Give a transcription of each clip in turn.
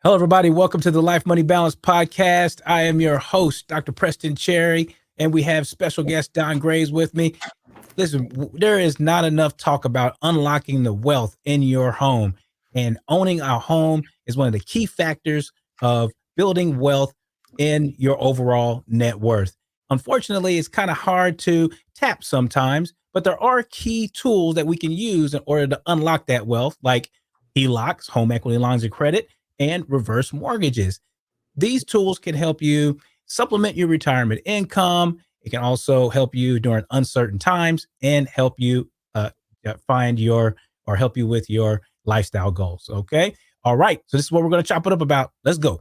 Hello, everybody. Welcome to the Life Money Balance Podcast. I am your host, Dr. Preston Cherry, and we have special guest Don Graves with me. Listen, there is not enough talk about unlocking the wealth in your home, and owning a home is one of the key factors of building wealth in your overall net worth. Unfortunately, it's kind of hard to tap sometimes, but there are key tools that we can use in order to unlock that wealth, like HELOCs, home equity lines of credit, and reverse mortgages. These tools can help you supplement your retirement income. It can also help you during uncertain times and help you find your or help you with your lifestyle goals. Okay. All right. So this is what we're going to chop it up about. Let's go.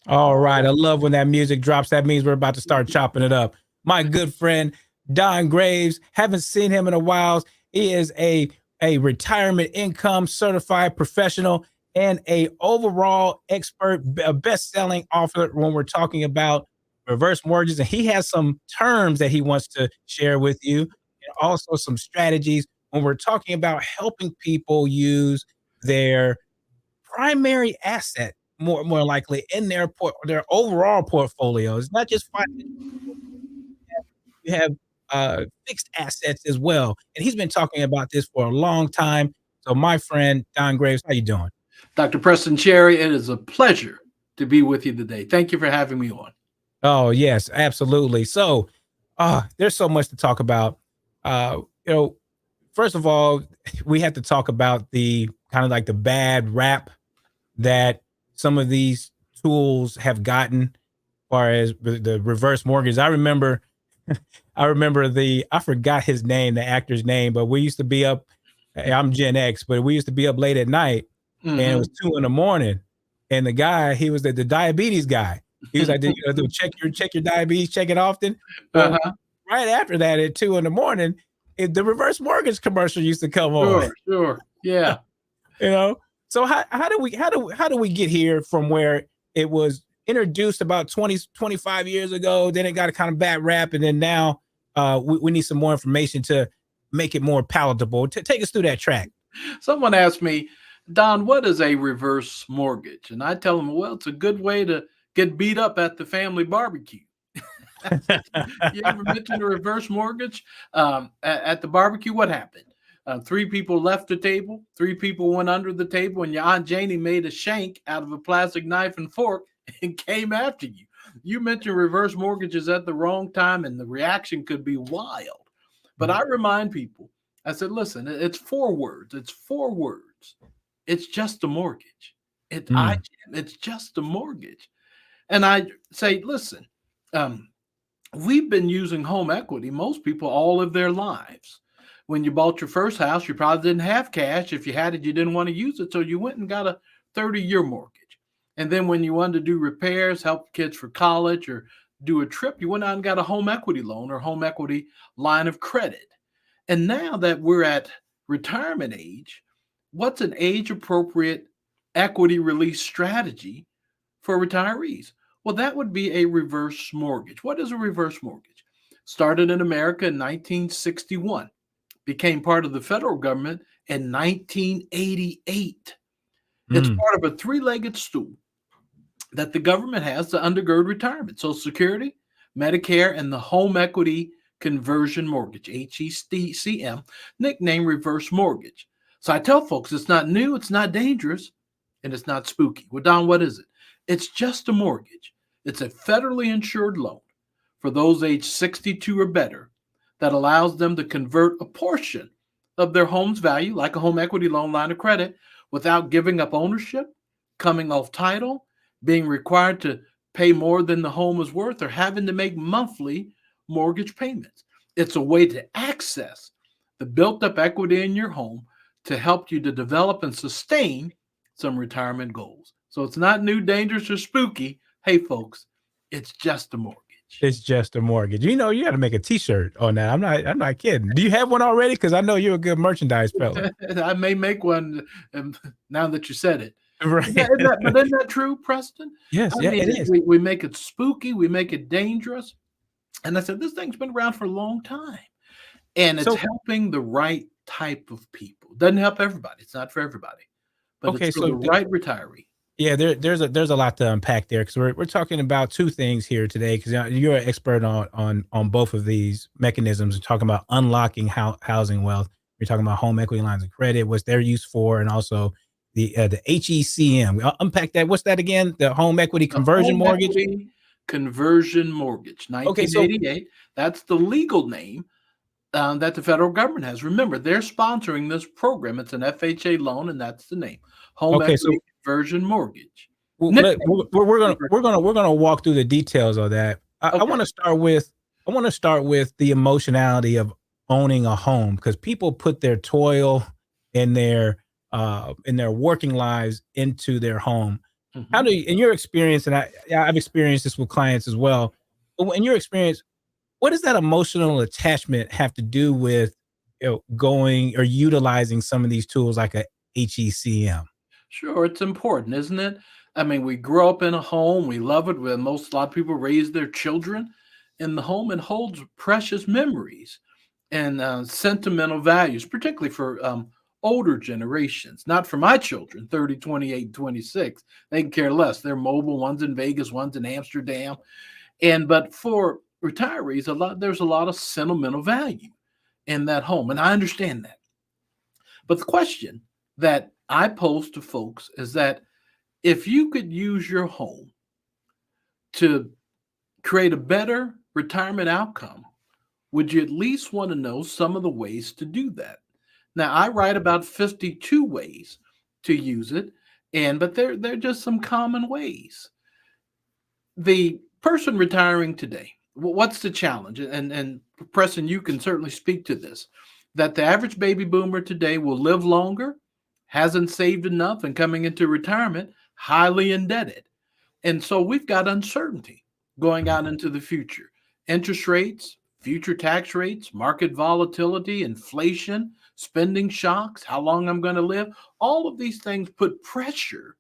All right. I love when that music drops. That means we're about to start chopping it up. My good friend, Don Graves, haven't seen him in a while. He is a retirement income certified professional and a overall expert, a best-selling author when we're talking about reverse mortgages. And he has some terms that he wants to share with you, and also some strategies when we're talking about helping people use their primary asset more likely in their overall portfolios, not just financial. You have fixed assets as well. And he's been talking about this for a long time. So my friend Don Graves, how you doing? Dr. Preston Cherry, it is a pleasure to be with you today. Thank you for having me on. Oh yes, absolutely. So there's so much to talk about. Uh, you know, first of all, we have to talk about the kind of like the bad rap that some of these tools have gotten as far as the reverse mortgage. I forgot his name, the actor's name, but we used to be up. I'm Gen X, but we used to be up late at night, and it was 2 in the morning. And the guy, he was the diabetes guy. He was like, "Did you do check your diabetes, check it often?" Well, right after that, at 2 in the morning, the reverse mortgage commercial used to come on. Sure. Yeah. You know, so how do we get here from where it was introduced about 25 years ago, then it got a kind of bad rap, and then now we need some more information to make it more palatable. Take us through that track. Someone asked me, Don, what is a reverse mortgage? And I tell them, well, it's a good way to get beat up at the family barbecue. You ever mentioned a reverse mortgage at the barbecue? What happened? Three people left the table, three people went under the table, and your Aunt Janie made a shank out of a plastic knife and fork and came after you. You mentioned reverse mortgages at the wrong time, and the reaction could be wild. But I remind people, I said, listen, it's 4 words. It's 4 words. It's just a mortgage. It's just a mortgage. And I say, listen, we've been using home equity, most people, all of their lives. When you bought your first house, you probably didn't have cash. If you had it, you didn't want to use it. So you went and got a 30-year mortgage. And then when you wanted to do repairs, help kids for college, or do a trip, you went out and got a home equity loan or home equity line of credit. And now that we're at retirement age, what's an age appropriate equity release strategy for retirees? Well, that would be a reverse mortgage. What is a reverse mortgage? Started in America in 1961, became part of the federal government in 1988. It's part of a three-legged stool that the government has to undergird retirement: Social Security, Medicare, and the home equity conversion mortgage, HECM, nicknamed reverse mortgage. So I tell folks it's not new, it's not dangerous, and it's not spooky. Well, Don, what is it? It's just a mortgage. It's a federally insured loan for those aged 62 or better that allows them to convert a portion of their home's value, like a home equity loan line of credit, without giving up ownership, coming off title, being required to pay more than the home is worth, or having to make monthly mortgage payments. It's a way to access the built up equity in your home to help you to develop and sustain some retirement goals. So it's not new, dangerous, or spooky. Hey, folks, it's just a mortgage. It's just a mortgage. You know, you got to make a T-shirt on that. I'm not kidding. Do you have one already? Because I know you're a good merchandise fella. I may make one now that you said it. Right. But isn't that true, Preston? Yes, I yeah, mean, it is. we make it spooky, we make it dangerous. And I said, this thing's been around for a long time. And it's So, helping the right type of people. Doesn't help everybody. It's not for everybody, but it's okay, for the right retiree. yeah, there's a lot to unpack there because we're talking about two things here today because you're an expert on both of these mechanisms. We're talking about unlocking housing wealth. We're talking about home equity lines of credit, what's their use for, and also the HECM. I'll unpack that. What's that again? The home equity The conversion home mortgage. equity conversion mortgage, Okay, so 1988. That's the legal name that the federal government has. Remember, they're sponsoring this program. It's an FHA loan, and that's the name, home okay, equity so conversion mortgage. Well, Nickname. we're gonna walk through the details of that. I Okay. want to start with the emotionality of owning a home because people put their toil and in their working lives into their home. How Mhm. do you, in your experience, and I've experienced this with clients as well. But in your experience, what does that emotional attachment have to do with going or utilizing some of these tools like a HECM? Sure, it's important, isn't it? I mean, we grow up in a home, we love it, where a lot of people raise their children in the home and holds precious memories and sentimental values, particularly for older generations. Not for my children, 30, 28, 26. They can care less. They're mobile, one's in Vegas, one's in Amsterdam. But for retirees, there's a lot of sentimental value in that home. And I understand that. But the question that I pose to folks is that if you could use your home to create a better retirement outcome, would you at least want to know some of the ways to do that? Now, I write about 52 ways to use it, but they're just some common ways. The person retiring today, what's the challenge? And Preston, you can certainly speak to this. That the average baby boomer today will live longer, hasn't saved enough, and coming into retirement, highly indebted. And so we've got uncertainty going out into the future. Interest rates, future tax rates, market volatility, inflation, spending shocks, how long I'm going to live. All of these things put pressure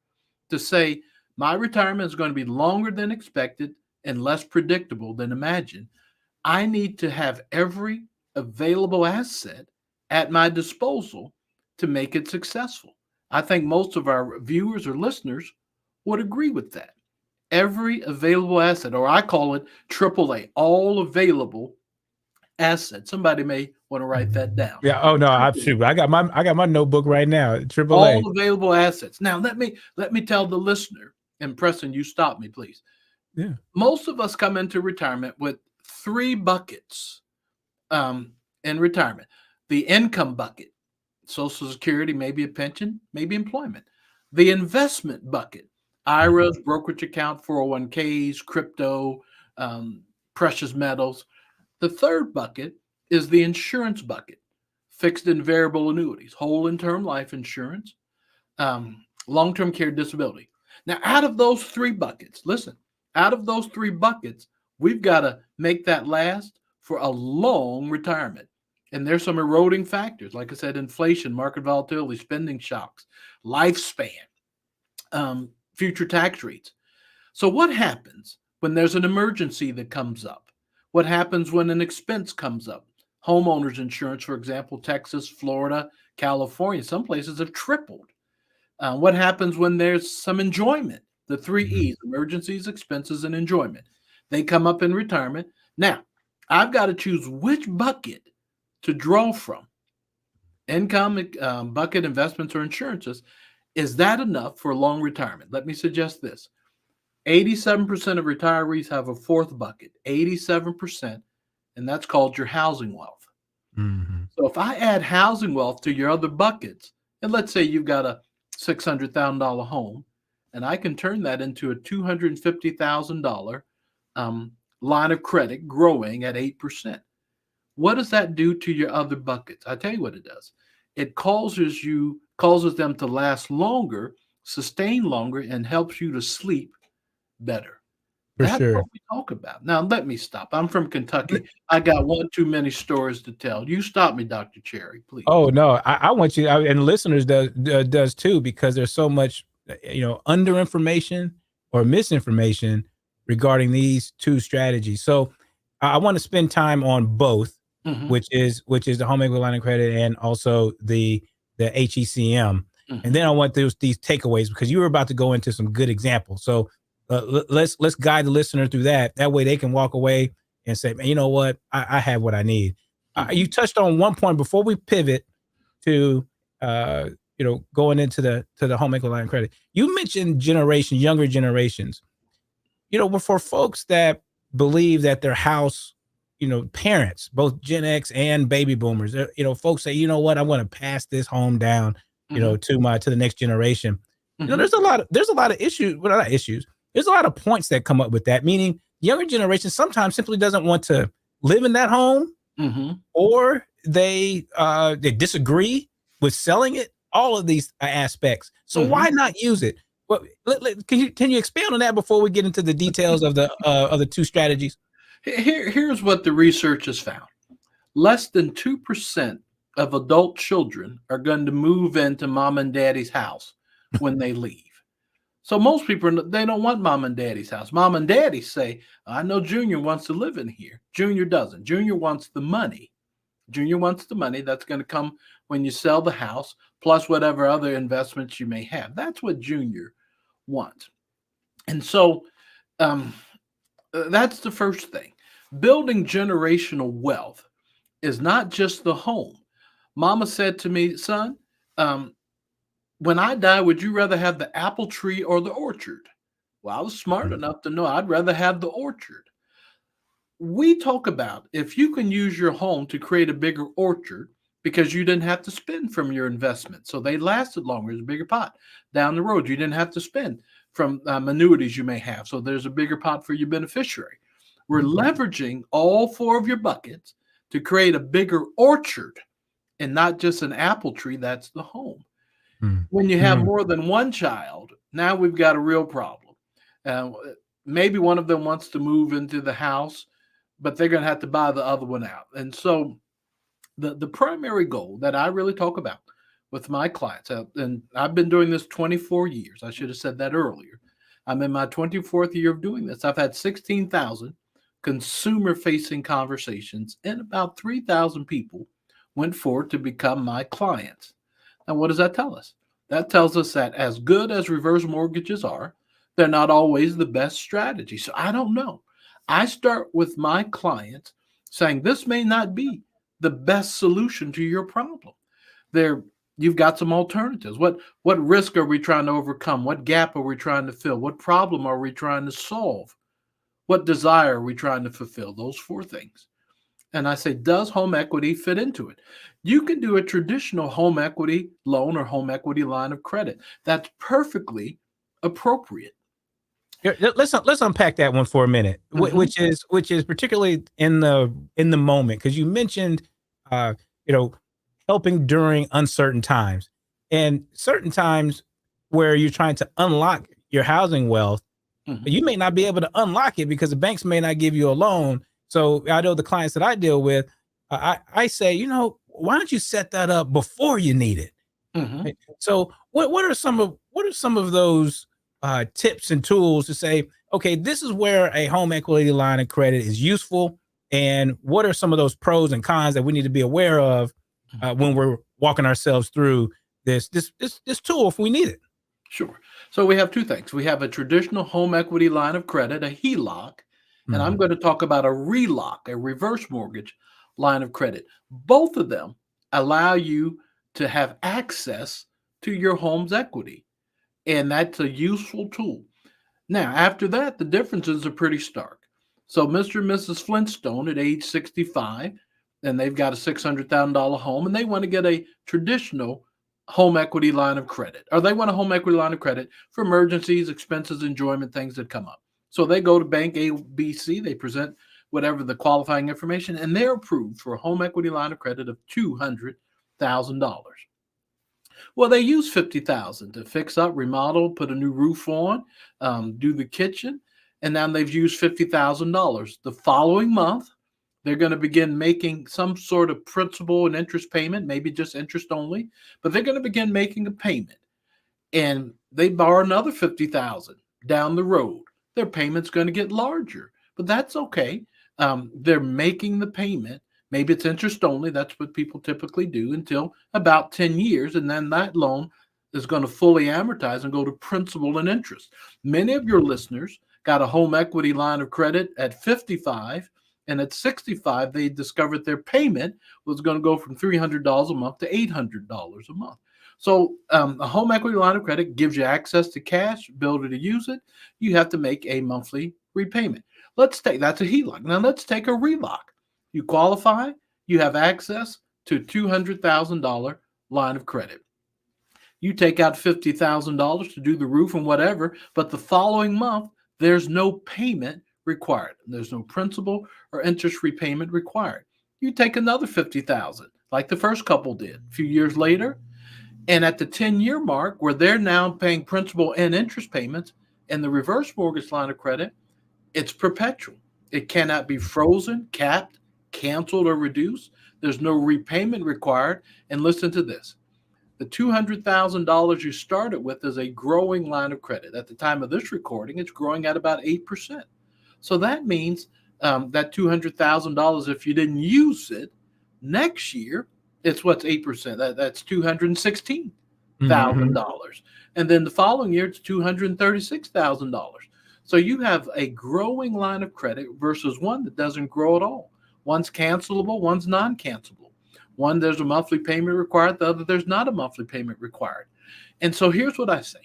to say my retirement is going to be longer than expected and less predictable than imagined. I need to have every available asset at my disposal to make it successful. I think most of our viewers or listeners would agree with that. Every available asset, or I call it AAA, all available assets. Somebody may want to write that down. Yeah. Oh no, I AAA, shoot. I got my notebook right now. Triple A. all available assets. Now let me tell the listener, and Preston, you stop me, please. Yeah. Most of us come into retirement with three buckets in retirement. The income bucket, Social Security, maybe a pension, maybe employment. The investment bucket, IRAs, brokerage account, 401ks, crypto, um, precious metals. The third bucket is the insurance bucket, fixed and variable annuities, whole and term life insurance, long term care disability. Now, out of those three buckets, listen, out of those three buckets, we've got to make that last for a long retirement. And there's some eroding factors, like I said, inflation, market volatility, spending shocks, lifespan, future tax rates. So, what happens when there's an emergency that comes up? What happens when an expense comes up? Homeowners insurance, for example, Texas, Florida, California, some places have tripled. What happens when there's some enjoyment? The three Mhm. E's: emergencies, expenses, and enjoyment. They come up in retirement. Now, I've got to choose which bucket to draw from: income, bucket, investments, or insurances. Is that enough for a long retirement? Let me suggest this: 87% of retirees have a fourth bucket, 87%, and that's called your housing wealth. Mhm. So if I add housing wealth to your other buckets, and let's say you've got a $600,000 home, and I can turn that into a $250,000 line of credit growing at 8%. What does that do to your other buckets? I tell you what it does. It causes them to last longer, sustain longer, and helps you to sleep better. For That's sure. what we talk about. Now let me stop. I'm from Kentucky. I got one too many stories to tell. You stop me, Dr. Cherry, please. Oh no, I want you, and listeners does too because there's so much under information or misinformation regarding these two strategies. So I want to spend time on both, Mhm, which is the home equity line of credit and also the HECM. And mhm, then I want these takeaways because you were about to go into some good examples. So let's guide the listener through that. That way they can walk away and say, man, you know what, I have what I need. You mhm, touched on one point before we pivot to going into the home equity line of credit. You mentioned younger generations. But for folks that believe that their house, parents, both Gen X and baby boomers, folks say, you know what, I'm going to pass this home down, mhm, to the next generation. mhm, There's a lot of issues, well, not issues. There's a lot of points that come up with that, meaning younger generation sometimes simply doesn't want to live in that home, mhm, or they disagree with selling it. All of these aspects. So mhm. why not use it? Well, can you expand on that before we get into the details of the two strategies? Here's what the research has found. Less than 2% of adult children are going to move into mom and daddy's house when they leave. So most people, they don't want mom and daddy's house. Mom and daddy say, I know Junior wants to live in here. Junior doesn't. Junior wants the money. Junior wants the money that's going to come when you sell the house, plus whatever other investments you may have. That's what Junior wants. And so um, that's the first thing. Building generational wealth is not just the home. Mama said to me, son, um, when I die, would you rather have the apple tree or the orchard? Well, I was smart Mm, enough to know I'd rather have the orchard. We talk about if you can use your home to create a bigger orchard because you didn't have to spend from your investment. So they lasted longer. There's a bigger pot. Down the road, you didn't have to spend from annuities you may have. So there's a bigger pot for your beneficiary. We're mm, leveraging all four of your buckets to create a bigger orchard and not just an apple tree. That's the home. mm, When you have mm, more than one child, now we've got a real problem. Uh, Maybe one of them wants to move into the house, but they're going to have to buy the other one out. And so the primary goal that I really talk about with my clients, and I've been doing this 24 years. I should have said that earlier. I'm in my 24th year of doing this. I've had 16,000 consumer facing conversations, and about 3,000 people went forward to become my clients. Now, what does that tell us? That tells us that as good as reverse mortgages are, they're not always the best strategy. So I don't know. I start with my clients saying this may not be the best solution to your problem. There, you've got some alternatives. What risk are we trying to overcome? What gap are we trying to fill? What problem are we trying to solve? What desire are we trying to fulfill? Those four things. And I say, does home equity fit into it? You can do a traditional home equity loan or home equity line of credit. That's perfectly appropriate. Here, let's unpack that one for a minute, Hmm. which is particularly in the moment, because you mentioned, uh, you know, helping during uncertain times, and certain times where you're trying to unlock your housing wealth. Hmm. You may not be able to unlock it because the banks may not give you a loan. So I know the clients that I deal with, I say, why don't you set that up before you need it? Hmm. Right? So what are some of those tips and tools to say, okay, this is where a home equity line of credit is useful, and what are some of those pros and cons that we need to be aware of when we're walking ourselves through this tool if we need it? Sure. So we have two things. We have a traditional home equity line of credit, a HELOC, and I'm Mhm. going to talk about a RELOC, a reverse mortgage line of credit. Both of them allow you to have access to your home's equity, and that's a useful tool. Now, after that, the differences are pretty stark. So, Mr. and Mrs. Flintstone at age 65, and they've got a $600,000 home, and they want to get a traditional home equity line of credit, or they want a home equity line of credit for emergencies, expenses, enjoyment, things that come up. So, they go to Bank ABC, they present whatever the qualifying information, and they're approved for a home equity line of credit of $200,000. Well, they use 50,000 to fix up, remodel, put a new roof on, do the kitchen, and now they've used $50,000. The following month, they're going to begin making some sort of principal and interest payment, maybe just interest only, but they're going to begin making a payment. and they borrow another 50,000 down the road, their payment's going to get larger, but that's okay. They're making the payment. Maybe it's interest only. That's what people typically do until about 10 years. And then that loan is going to fully amortize and go to principal and interest. Many of your listeners got a home equity line of credit at 55, and at 65, they discovered their payment was going to go from $300 a month to $800 a month. So a home equity line of credit gives you access to cash, ability to use it. You have to make a monthly repayment. That's a HELOC. Now let's take a RELOC. You qualify, you have access to a $200,000 line of credit. You take out $50,000 to do the roof and whatever, but the following month, there's no payment required. There's no principal or interest repayment required. You take another $50,000, like the first couple did a few years later, and at the 10-year mark, where they're now paying principal and interest payments in the reverse mortgage line of credit, it's perpetual. It cannot be frozen, capped, canceled, or reduced. There's no repayment required. And listen to this. The $200,000 you started with is a growing line of credit. At the time of this recording, it's growing at about 8%. So that means that $200,000, if you didn't use it, next year, it's what's 8%. That's $216,000. And then the following year, it's $236,000. So you have a growing line of credit versus one that doesn't grow at all. One's cancelable, one's non-cancelable. One, there's a monthly payment required. The other, there's not a monthly payment required. And so here's what I say.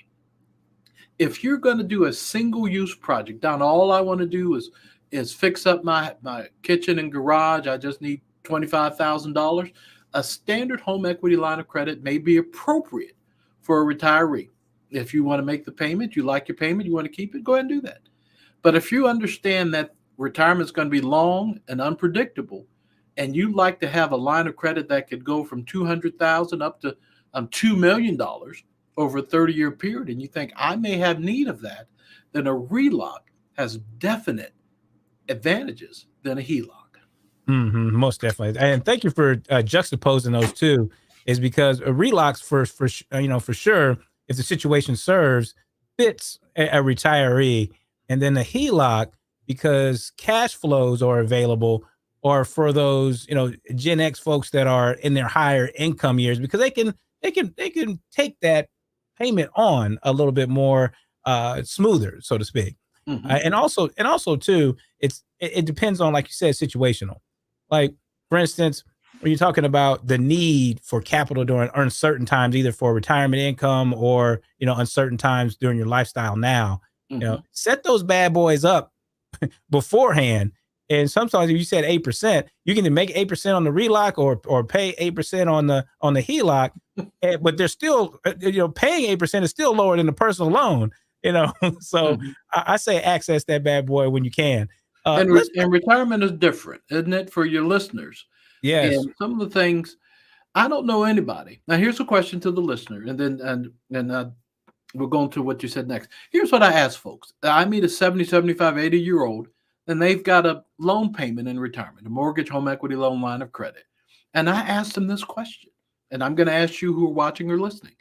If you're going to do a single-use project, Don, all I want to do is fix up my kitchen and garage. I just need $25,000. A standard home equity line of credit may be appropriate for a retiree. If you want to make the payment, you like your payment, you want to keep it, go ahead and do that. But if you understand that retirement is going to be long and unpredictable, and you like to have a line of credit that could go from $200,000 up to $2 million over a 30-year period, and you think I may have need of that, then a RELOC has definite advantages than a HELOC. Most definitely. And thank you for juxtaposing those two, is because a RELOCs for sure, if the situation serves, fits a retiree, and then a HELOC, because cash flows are available, or for those Gen X folks that are in their higher income years, because they can take that payment on a little bit more smoother, so to speak. And also too, it depends on, like you said, situational. Like, for instance, when you're talking about the need for capital during uncertain times, either for retirement income or uncertain times during your lifestyle now, set those bad boys up beforehand. And sometimes, if you said 8%, you can make 8% on the RELOC or pay 8% on the HELOC, but they're still paying 8% is still lower than the personal loan. So I say access that bad boy when you can. And retirement is different, isn't it, for your listeners? Yes. And some of the things, I don't know anybody. Now, here's a question to the listener, and then we'll go into what you said next. Here's what I ask folks. I meet a 70, 75, 80-year-old, and they've got a loan payment in retirement, a mortgage home equity loan line of credit. And I asked them this question, and I'm going to ask you who are watching or listening.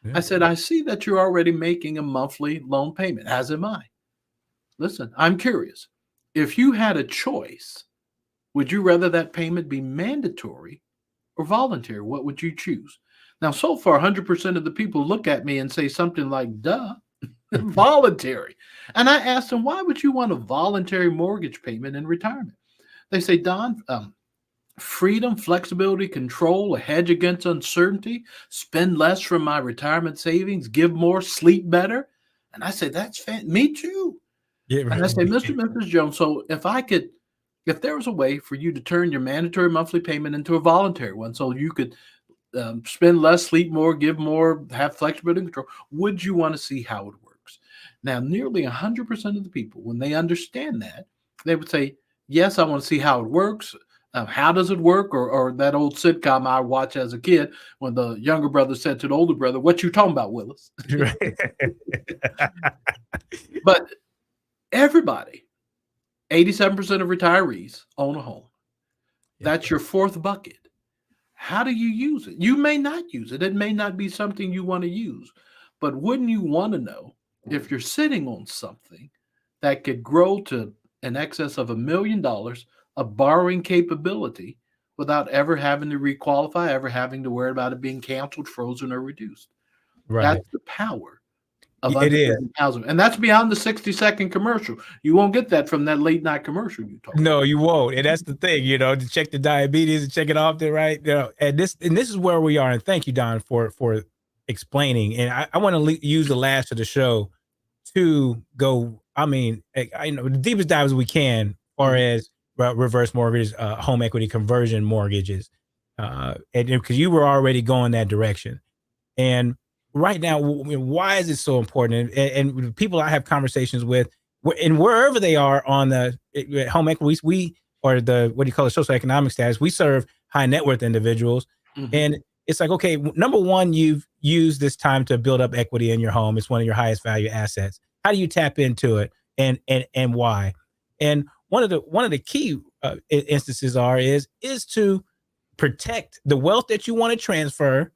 Yeah. I said, I see that you're already making a monthly loan payment, as am I. Listen, I'm curious. If you had a choice, would you rather that payment be mandatory or voluntary? What would you choose? Now, so far, 100% of the people look at me and say something like, duh, voluntary. And I asked them, why would you want a voluntary mortgage payment in retirement? They say, Don, freedom, flexibility, control, a hedge against uncertainty, spend less from my retirement savings, give more, sleep better. And I say, that's me too. Yeah, right. And I say, Mr. and Mrs. Jones, so if there was a way for you to turn your mandatory monthly payment into a voluntary one, so you could spend less, sleep more, give more, have flexibility and control, would you want to see how it works? Now, nearly 100% of the people, when they understand that, they would say, yes, I want to see how it works. How does it work? Or that old sitcom I watched as a kid when the younger brother said to the older brother, what you talking about, Willis? But everybody, 87% of retirees own a home. That's your fourth bucket. How do you use it? You may not use it. It may not be something you want to use. But wouldn't you want to know if you're sitting on something that could grow to in excess of $1 million of borrowing capability without ever having to requalify, ever having to worry about it being canceled, frozen, or reduced? Right. That's the power of It is. understanding housing. And that's beyond the 60-second commercial. You won't get that from that late night commercial you talked No, about. you won't. And that's the thing, to check the diabetes and check it often, right? And this is where we are. And thank you, Don, for explaining. And I want to use the last of the show to go. I mean, I know the deepest dive as we can, as far as reverse mortgages, home equity conversion mortgages, and because you were already going that direction. And right now, why is it so important? And people I have conversations with, and wherever they are on the home equity, we or the what do you call it, socioeconomic status, we serve high net worth individuals, and it's like, okay, number one, you've used this time to build up equity in your home. It's one of your highest value assets. How do you tap into it, and why? And one of the key instances is to protect the wealth that you want to transfer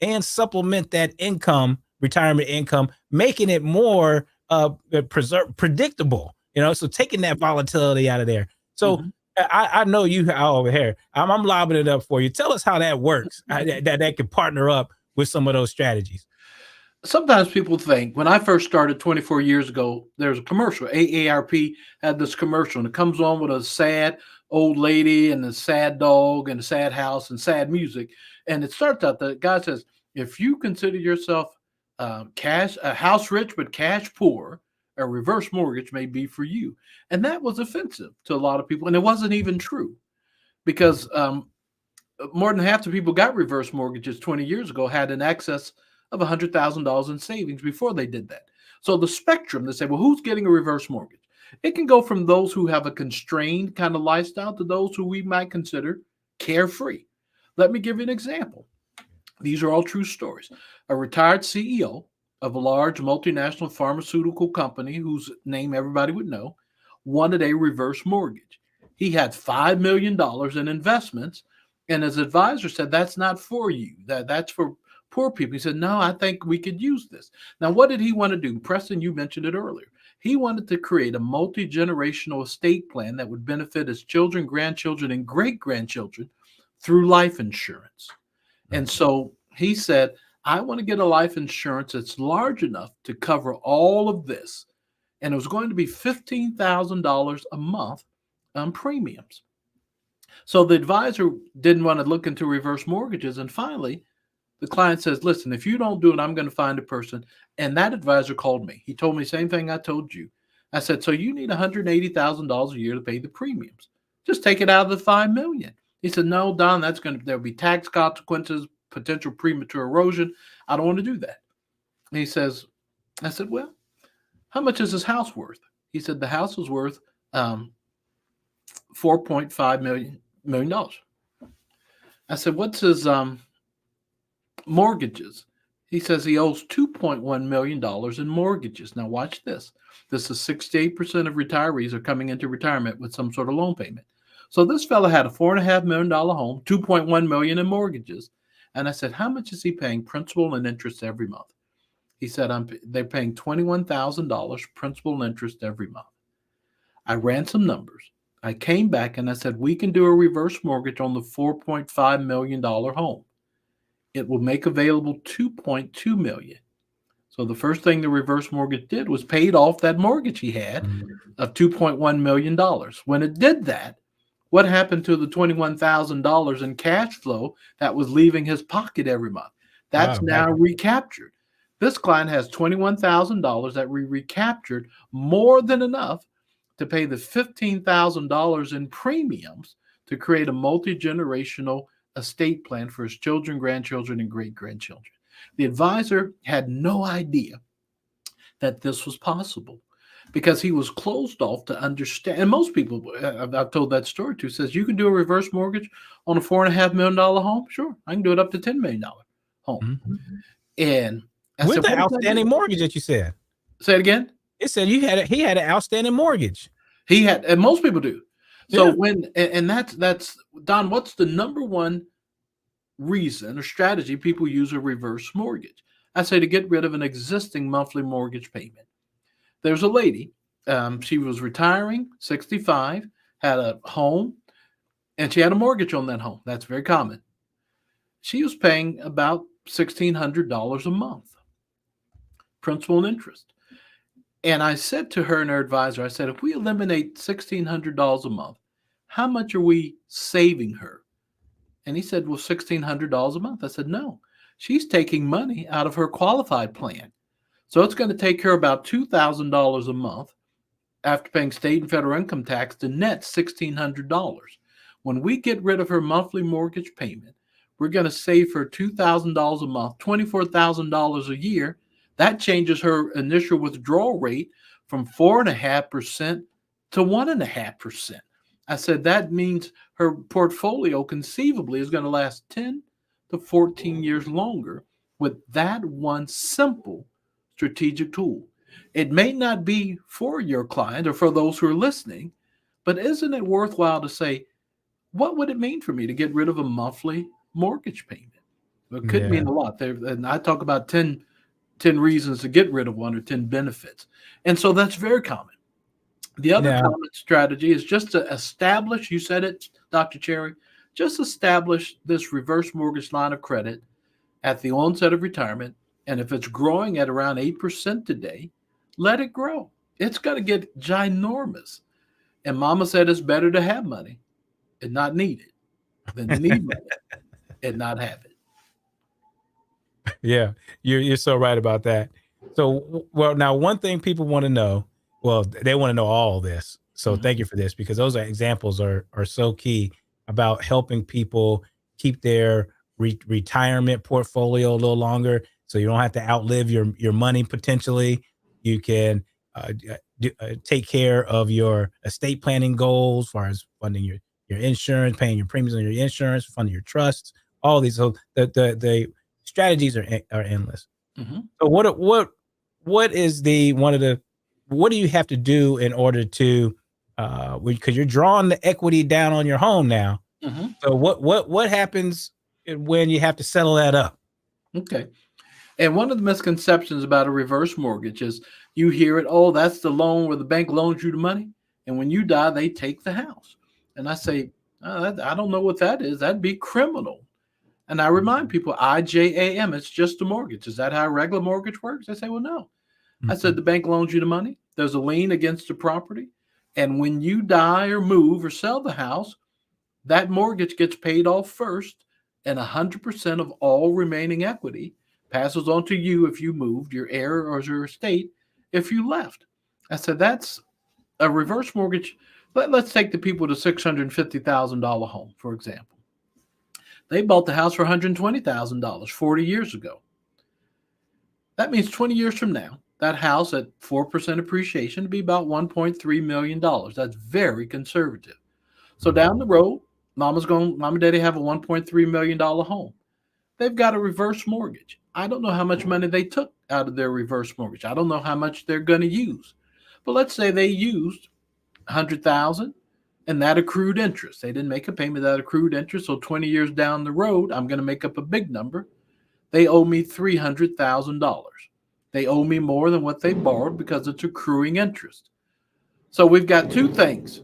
and supplement that income, retirement income, making it more predictable, so taking that volatility out of there. So I know you all over here. I'm lobbing it up for you. Tell us how that works, that can partner up with some of those strategies. Sometimes people think, when I first started 24 years ago, there's a commercial. AARP had this commercial, and it comes on with a sad old lady and a sad dog and a sad house and sad music. And it starts out, the guy says, if you consider yourself house rich but cash poor, a reverse mortgage may be for you. And that was offensive to a lot of people. And it wasn't even true, because more than half the people got reverse mortgages 20 years ago had an excess of $100,000 in savings before they did that. So the spectrum, they say, well, who's getting a reverse mortgage? It can go from those who have a constrained kind of lifestyle to those who we might consider carefree. Let me give you an example. These are all true stories. A retired CEO of a large multinational pharmaceutical company, whose name everybody would know, wanted a reverse mortgage. He had $5 million in investments, and his advisor said, that's not for you. That's for poor people. He said, no, I think we could use this. Now, what did he want to do? Preston, you mentioned it earlier. He wanted to create a multi-generational estate plan that would benefit his children, grandchildren, and great-grandchildren through life insurance. And so he said, I want to get a life insurance that's large enough to cover all of this. And it was going to be $15,000 a month on premiums. So the advisor didn't want to look into reverse mortgages. And finally, the client says, listen, if you don't do it, I'm going to find a person. And that advisor called me. He told me the same thing I told you. I said, so you need $180,000 a year to pay the premiums. Just take it out of the $5 million. He said, no, Don, there'll be tax consequences, potential premature erosion. I don't want to do that. And he says, I said, well, how much is his house worth? He said, the house was worth $4.5 million. I said, what's his mortgages? He says he owes $2.1 million in mortgages. Now watch this. This is 68% of retirees are coming into retirement with some sort of loan payment. So this fellow had a $4.5 million home, $2.1 million in mortgages. And I said, how much is he paying principal and interest every month? He said, they're paying $21,000 principal and interest every month. I ran some numbers. I came back and I said, we can do a reverse mortgage on the $4.5 million home. It will make available $2.2 million. So the first thing the reverse mortgage did was paid off that mortgage he had of $2.1 million. When it did that, what happened to the $21,000 in cash flow that was leaving his pocket every month? That's now recaptured. This client has $21,000 that we recaptured, more than enough to pay the $15,000 in premiums to create a multi-generational estate plan for his children, grandchildren, and great-grandchildren. The advisor had no idea that this was possible, because he was closed off to understand. And most people I've told that story to says, you can do a reverse mortgage on a $4.5 million home? Sure, I can do it up to $10 million home. And I with said, the outstanding mortgage that you said. Say it again. It said he had an outstanding mortgage. He had, and most people do. So that's Don, what's the number one reason or strategy people use a reverse mortgage? I say to get rid of an existing monthly mortgage payment. There's a lady, she was retiring, 65, had a home, and she had a mortgage on that home. That's very common. She was paying about $1,600 a month, principal and interest. And I said to her and her advisor, I said, if we eliminate $1,600 a month, how much are we saving her? And he said, well, $1,600 a month. I said, no, she's taking money out of her qualified plan. So it's going to take her about $2,000 a month after paying state and federal income tax to net $1,600. When we get rid of her monthly mortgage payment, we're going to save her $2,000 a month, $24,000 a year. That changes her initial withdrawal rate from 4.5% to 1.5%. I said that means her portfolio conceivably is going to last 10 to 14 years longer with that one simple strategic tool. It may not be for your client or for those who are listening, but isn't it worthwhile to say, what would it mean for me to get rid of a monthly mortgage payment? It could Yeah. mean a lot. And I talk about 10 reasons to get rid of one or 10 benefits. And so that's very common. The other Now, common strategy is just to establish, you said it, Dr. Cherry, just establish this reverse mortgage line of credit at the onset of retirement. And if it's growing at around 8% today, let it grow. It's going to get ginormous. And mama said it's better to have money and not need it than to need money and not have it. yeah, you're so right about that. So, well, now one thing people want to know, well, they want to know all this. So, Mhm. thank you for this because those examples are so key about helping people keep their retirement portfolio a little longer, so you don't have to outlive your money potentially. You can take care of your estate planning goals, as far as funding your insurance, paying your premiums on your insurance, funding your trusts, all these. So the strategies are endless. Mhm. So what is the one of the what do you have to do in order to because you're drawing the equity down on your home now. Mhm. So what happens when you have to settle that up? Okay. And one of the misconceptions about a reverse mortgage is you hear it, oh, that's the loan where the bank loans you the money. And when you die, they take the house. And I say, I don't know what that is. That'd be criminal. And I remind people, IJAM, it's just a mortgage. Is that how a regular mortgage works? They say, well, no. I said, Mhm. the bank loans you the money. There's a lien against the property. And when you die or move or sell the house, that mortgage gets paid off first, and 100% of all remaining equity passes on to you if you moved, your heir or your estate if you left. I said, that's a reverse mortgage. Let's take the people to $650,000 home, for example. They bought the house for $120,000 40 years ago. That means 20 years from now, that house at 4% appreciation would be about $1.3 million. That's very conservative. So down the road, mom and daddy have a $1.3 million home. They've got a reverse mortgage. I don't know how much money they took out of their reverse mortgage. I don't know how much they're going to use. But let's say they used 100,000 and that accrued interest. They didn't make a payment that accrued interest. So 20 years down the road, I'm going to make up a big number. They owe me $300,000. They owe me more than what they borrowed because it's accruing interest. So we've got two things.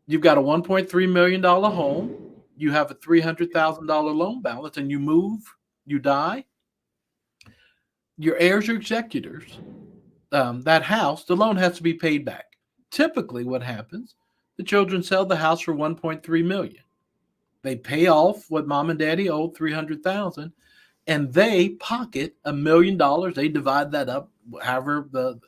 You've got a $1.3 million home, you have a $300,000 loan balance, and you move, you die. Your heirs or executors, that house, the loan has to be paid back. Typically, what happens, the children sell the house for 1.3 million. They pay off what mom and daddy owed, 300,000, and they pocket $1 million. They divide that up, however the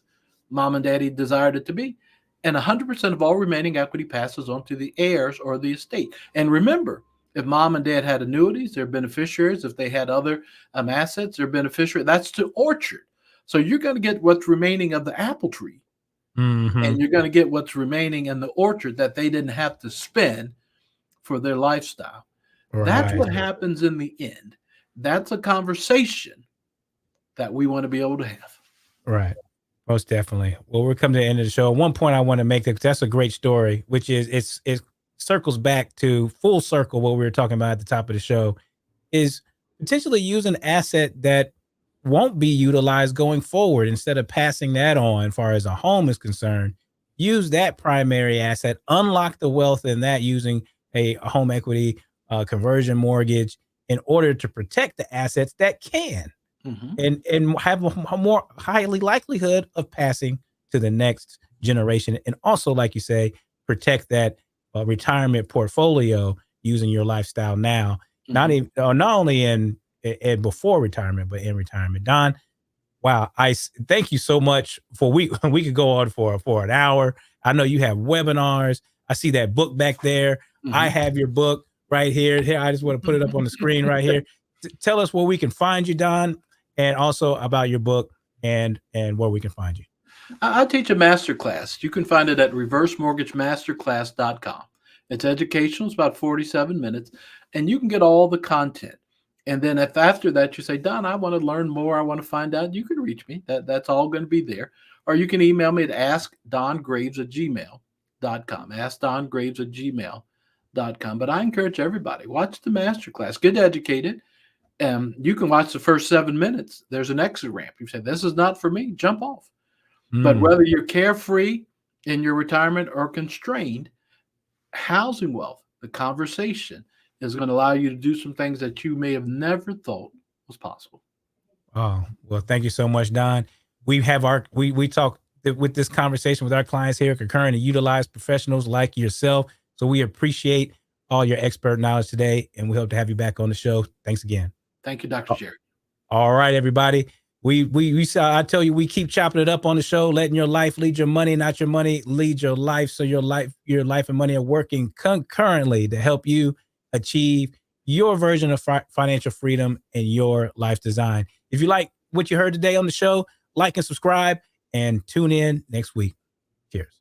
mom and daddy desired it to be. And 100% of all remaining equity passes on to the heirs or the estate. And remember, if mom and dad had annuities, they're beneficiaries. If they had other assets, they're beneficiaries. That's to orchard. So you're going to get what's remaining of the apple tree, and Mhm. you're going to get what's remaining in the orchard that they didn't have to spend for their lifestyle. That's Right. what happens in the end. That's a conversation that we want to be able to have. Right. Most definitely. Well, we're coming to the end of the show. One point I want to make that that's a great story, which is it circles back to full circle what we were talking about at the top of the show is potentially use an asset that won't be utilized going forward. Instead of passing that on, as far as a home is concerned, use that primary asset, unlock the wealth in that using a home equity conversion mortgage in order to protect the assets that can and have a more highly likelihood of passing to the next generation. And also, like you say, protect that retirement portfolio using your lifestyle now, not even not only in before retirement, but in retirement. Don, wow, thank you so much for we could go on for an hour. I know you have webinars. I see that book back there. I have your book right here. Here, I just want to put it up on the screen right here. Tell us where we can find you, Don, and also about your book and where we can find you. I teach a master class. You can find it at reversemortgagemasterclass.com. It's educational. It's about 47 minutes, and you can get all the content. And then if after that you say, Don, I want to learn more, I want to find out, you can reach me. That's all going to be there. Or you can email me at askdongraves@gmail.com. Askdongraves@gmail.com. But I encourage everybody, watch the masterclass, get educated. You can watch the first 7 minutes. There's an exit ramp. You say, this is not for me, jump off. But whether you're carefree in your retirement or constrained, housing wealth, the conversation is going to allow you to do some things that you may have never thought was possible. Oh, well, thank you so much, Don. We have we talk with this conversation with our clients here, concurrent and utilized professionals like yourself. So we appreciate all your expert knowledge today, and we hope to have you back on the show. Thanks again. Thank you, Dr. Jerry. All right, everybody. I tell you, we keep chopping it up on the show, letting your life lead your money, not your money lead your life. So your life and money are working concurrently to help you achieve your version of financial freedom and your life design. If you like what you heard today on the show, like and subscribe and tune in next week. Cheers.